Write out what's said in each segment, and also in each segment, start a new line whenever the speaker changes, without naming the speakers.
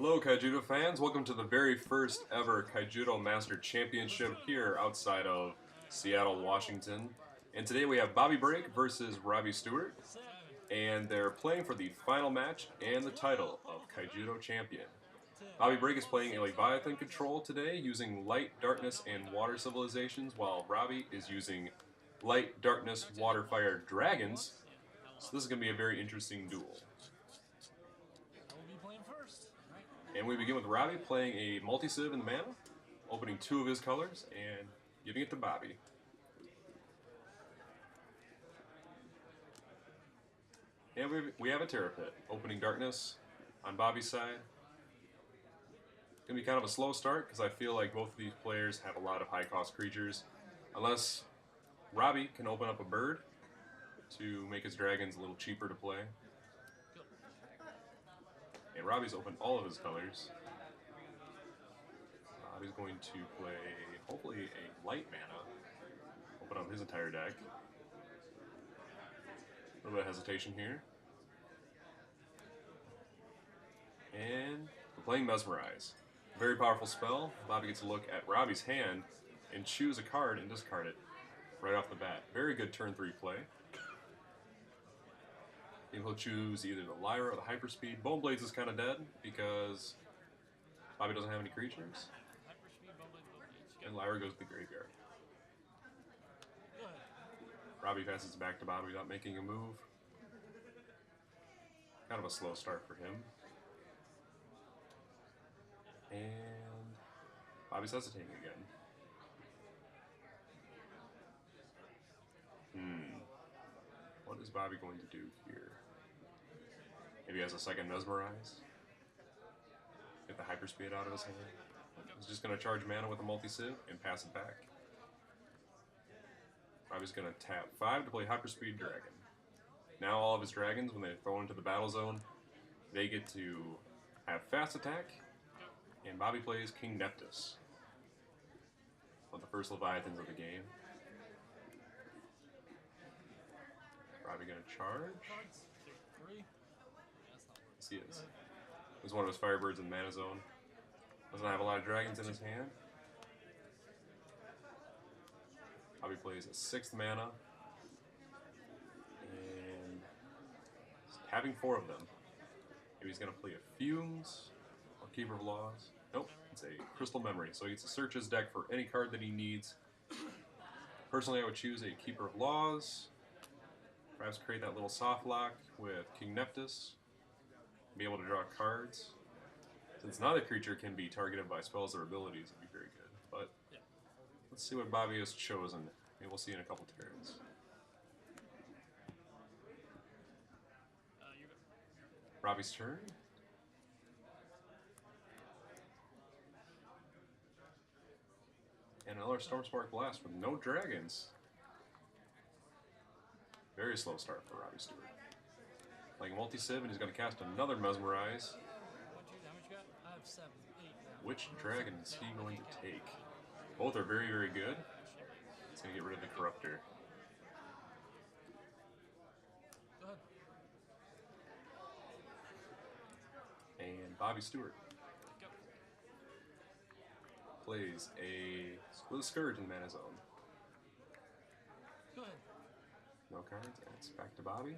Hello Kaijudo fans, welcome to the very first ever Kaijudo Master Championship here outside of Seattle, Washington. And today we have Bobby Break versus Robbie Stewart. And they're playing for the final match and the title of Kaijudo Champion. Bobby Break is playing a Leviathan control today using Light, Darkness, and Water Civilizations, while Robbie is using Light, Darkness, Water, Fire, Dragons. So this is going to be a very interesting duel. And we begin with Robbie playing a multi-civ in the mana, opening 2 of his colors and giving it to Bobby. And we have a Terra Pit, opening Darkness on Bobby's side. Going to be kind of a slow start because I feel like both of these players have a lot of high-cost creatures. Unless Robbie can open up a bird to make his dragons a little cheaper to play. And Robbie's opened all of his colors. Robbie's going to play, hopefully, a light mana. Open up his entire deck. A little bit of hesitation here. And we're playing Mesmerize. Very powerful spell. Bobby gets a look at Robbie's hand and choose a card and discard it right off the bat. Very good turn 3 play. And he'll choose either the Lyra or the Hyperspeed. Bone Blades is kind of dead because Bobby doesn't have any creatures. And Lyra goes to the graveyard. Robbie passes back to Bobby without making a move. Kind of a slow start for him. And Bobby's hesitating again. What is Bobby going to do here? Maybe he has a second Mesmerize. Get the Hyperspeed out of his hand. He's just going to charge mana with a multi-civ and pass it back. Bobby's going to tap 5 to play Hyperspeed Dragon. Now all of his dragons, when they throw into the battle zone, they get to have fast attack. And Bobby plays King Neptus. One of the first Leviathans of the game. Robbie gonna charge? Yes, he is. This is one of his Firebirds in the mana zone. Doesn't have a lot of dragons in his hand. Bobby plays a 6th mana. And having 4 of them. Maybe he's gonna play a Fumes or Keeper of Laws. Nope, it's a Crystal Memory. So he gets to search his deck for any card that he needs. Personally, I would choose a Keeper of Laws. Perhaps create that little soft lock with King Neptus. Be able to draw cards. Since neither creature can be targeted by spells or abilities, it'd be very good. But let's see what Bobby has chosen. Maybe we'll see in a couple turns. Robbie's turn. And another Stormspark Blast with no dragons. Very slow start for Robbie Stewart. Playing multi-civ, and he's going to cast another Mesmerize. Which dragon is he going to take? Both are very, very good. He's going to get rid of the Corruptor. And Bobby Stewart plays a Scourge in the mana zone. No cards, and it's back to Bobby.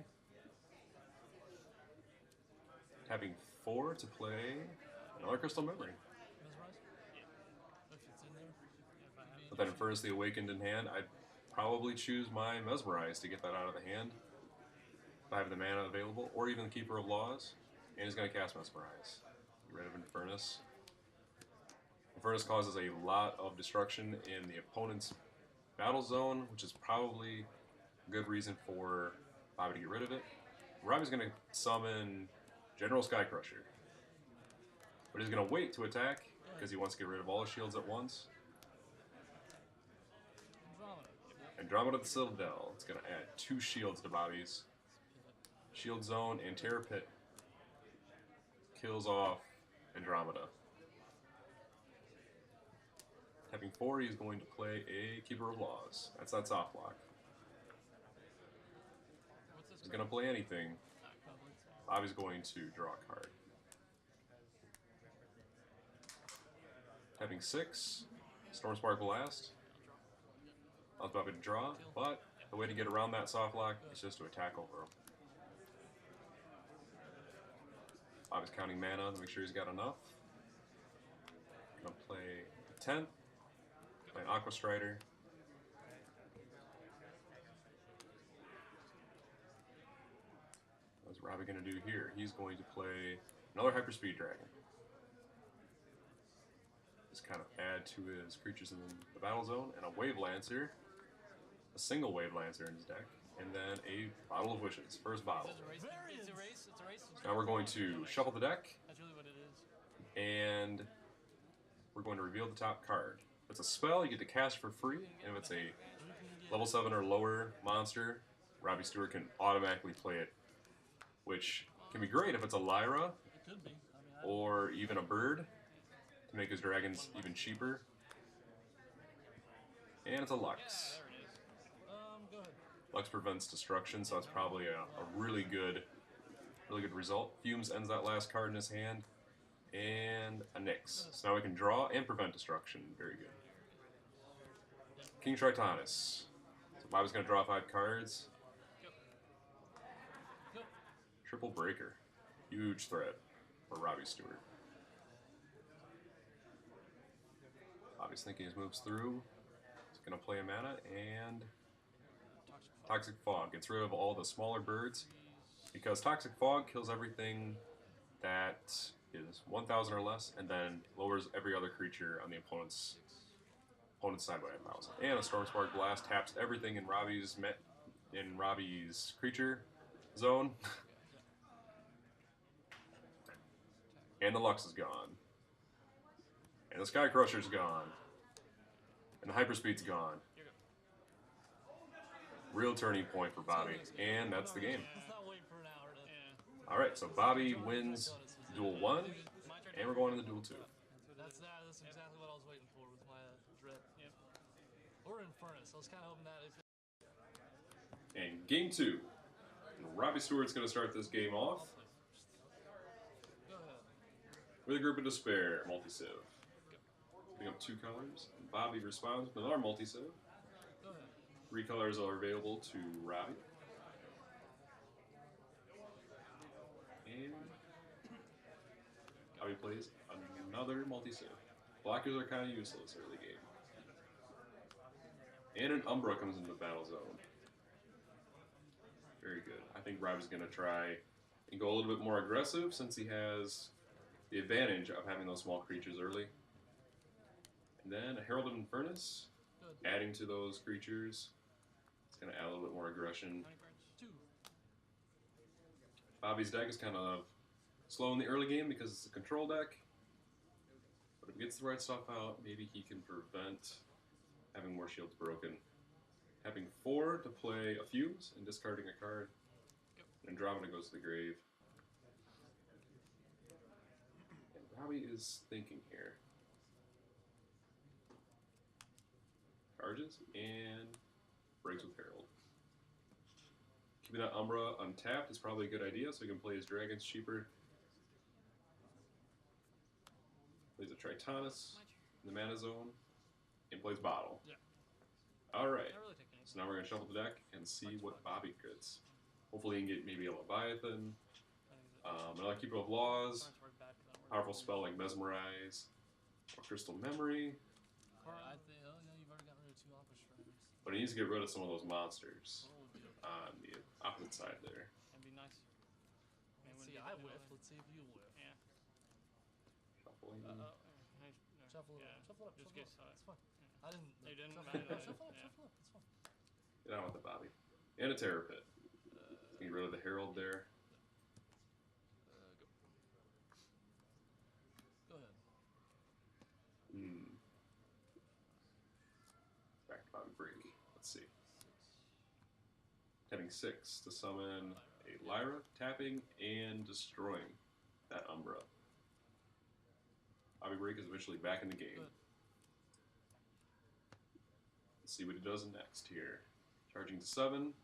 Having 4 to play another Crystal Memory. With that Infernus the Awakened in hand, I'd probably choose my Mesmerize to get that out of the hand. If I have the mana available, or even the Keeper of Laws. And he's going to cast Mesmerize. Get rid of Infernus. Infernus causes a lot of destruction in the opponent's battle zone, which is probably good reason for Bobby to get rid of it. Robbie's going to summon General Skycrusher. But he's going to wait to attack because he wants to get rid of all his shields at once. Andromeda the Citadel. It's going to add 2 shields to Bobby's shield zone, and Terra Pit kills off Andromeda. Having 4, he's going to play a Keeper of Laws. That's that soft lock. He's going to play anything. Bobby's going to draw a card. Tapping 6. Storm Spark Blast. I was about to draw, but the way to get around that soft lock is just to attack over him. I was counting mana to make sure he's got enough. Gonna play a 10. Play an Aqua Strider. What's Robbie gonna do here? He's going to play another Hyperspeed Dragon. Just kind of add to his creatures in the battle zone, and a Wave Lancer. A single Wave Lancer in his deck, and then a Bottle of Wishes. First bottle. Now we're going to shuffle the deck.
That's really what it is.
And we're going to reveal the top card. If it's a spell, you get to cast for free, and if it's a level 7 or lower monster, Robbie Stewart can automatically play it, which can be great if it's a Lyra
It could be.
or even a bird to make his dragons even cheaper. And it's a Lux.
There it is. Go ahead.
Lux prevents destruction, so it's probably a really good result. Fumes ends that last card in his hand, and a Nyx. So now we can draw and prevent destruction. Very good. King Tritonus. So Bobby's going to draw 5 cards. Triple Breaker. Huge threat for Robbie Stewart. Bobby's thinking his moves through. He's going to play a mana, and Toxic Fog gets rid of all the smaller birds, because Toxic Fog kills everything that is 1,000 or less, and then lowers every other creature on the opponent's side by 1,000. And a Storm Spark Blast taps everything in Robbie's creature zone. And the Lux is gone. And the Sky Crusher's gone. And the Hyperspeed's gone. Real turning point for Bobby, and that's the game. Alright, so Bobby wins Duel 1, and we're going into Duel 2.
That's exactly what I was waiting for with my dread. Yep. Or in Furnace. I was kind of hoping that.
And Game 2. Robbie Stewart's going to start this game off
Go ahead.
with a Group of Despair multi-civ. Picking up 2 colors. And Bobby responds with another multi-civ.
Go ahead.
3 colors are available to Robbie. And Bobby plays another multi-civ. Blockers are kind of useless early game. And an Umbra comes into the battle zone. Very good. I think Robbie's going to try and go a little bit more aggressive since he has the advantage of having those small creatures early. And then a Herald of Infernus, adding to those creatures. It's going to add a little bit more aggression.
2.
Bobby's deck is kind of slow in the early game because it's a control deck. But if he gets the right stuff out, maybe he can prevent having more shields broken. Having 4 to play a Fumes and discarding a card. And Andromeda goes to the grave. And Robbie is thinking here. Charges and breaks with Herald. Keeping that Umbra untapped is probably a good idea, so he can play his dragons cheaper. Plays a Tritonus in the mana zone, and plays Bottle.
Yeah.
Alright, so now we're going to shuffle the deck and see what Bobby gets. Hopefully he can get maybe a Leviathan, another Keeper of Laws, powerful spell like Mesmerize, or Crystal Memory. But he needs to get rid of some of those monsters on the opposite side there.
That'd be nice. Let's see, I whiff. Let's see if you whiff. Yeah.
Shuffling.
Shuffle it up. Shuffle it up. Just guess. It's fine. I didn't. You didn't? Shuffle up. Shuffle up. It's fine.
Get on with it, Bobby. And a Terror Pit. Get rid of the Herald there.
Go ahead.
Back to Bobby Break. Let's see. Tapping 6 to summon a Lyra, tapping and destroying that Umbra. Bobby Break is officially back in the game. Let's see what he does next here. Charging to 7.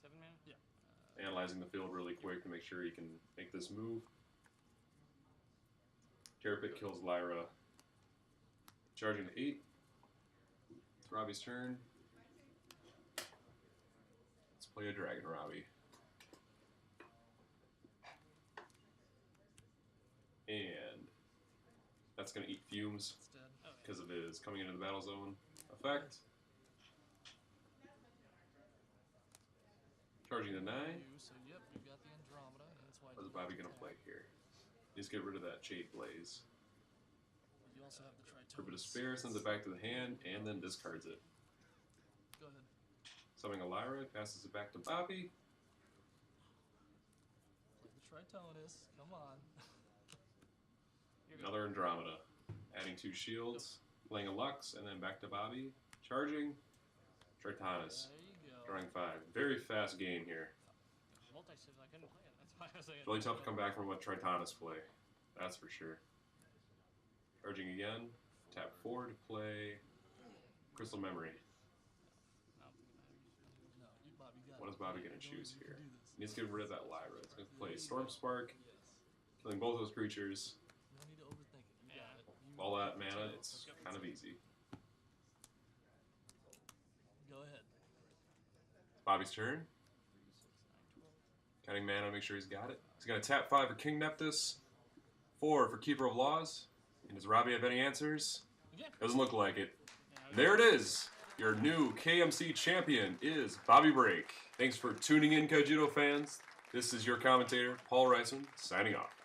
7 mana? Yeah.
Analyzing the field really quick to make sure he can make this move. Terrapit kills Lyra. Charging to 8. It's Robbie's turn. Let's play a Dragon Robbie. And that's going to eat fumes because of his coming into the battle zone effect. Charging to 9.
So, yep, you got the Andromeda.
What is Bobby going to play here? Just get rid of that Jade Blaze.
You also have the
Grip of Despair, sends it back to the hand, and then discards it.
Go ahead.
Summoning a Lyra, passes it back to Bobby.
Play the Tritonus. Come on.
Another Andromeda. Adding 2 shields. Playing a Lux, and then back to Bobby. Charging. Tritonus.
There you go.
Drawing 5. Very fast game here.
Multi-shift, I couldn't play it. That's why I was saying.
It's really tough to come back from what Tritonus play. That's for sure. Charging again. Tap 4 to play Crystal Memory. What is Bobby going to choose here? He needs to get rid of that Lyra. He's going to play Storm Spark, killing both those creatures.
No need to overthink it. You got it.
All that mana, it's kind of easy.
Go ahead.
Bobby's turn. Counting mana to make sure he's got it. He's going to tap 5 for King Neptus, 4 for Keeper of Laws. And does Robbie have any answers?
Yeah.
Doesn't look like it. There it is. Your new KMC champion is Bobby Break. Thanks for tuning in, Kaijudo fans. This is your commentator, Paul Reisman, signing off.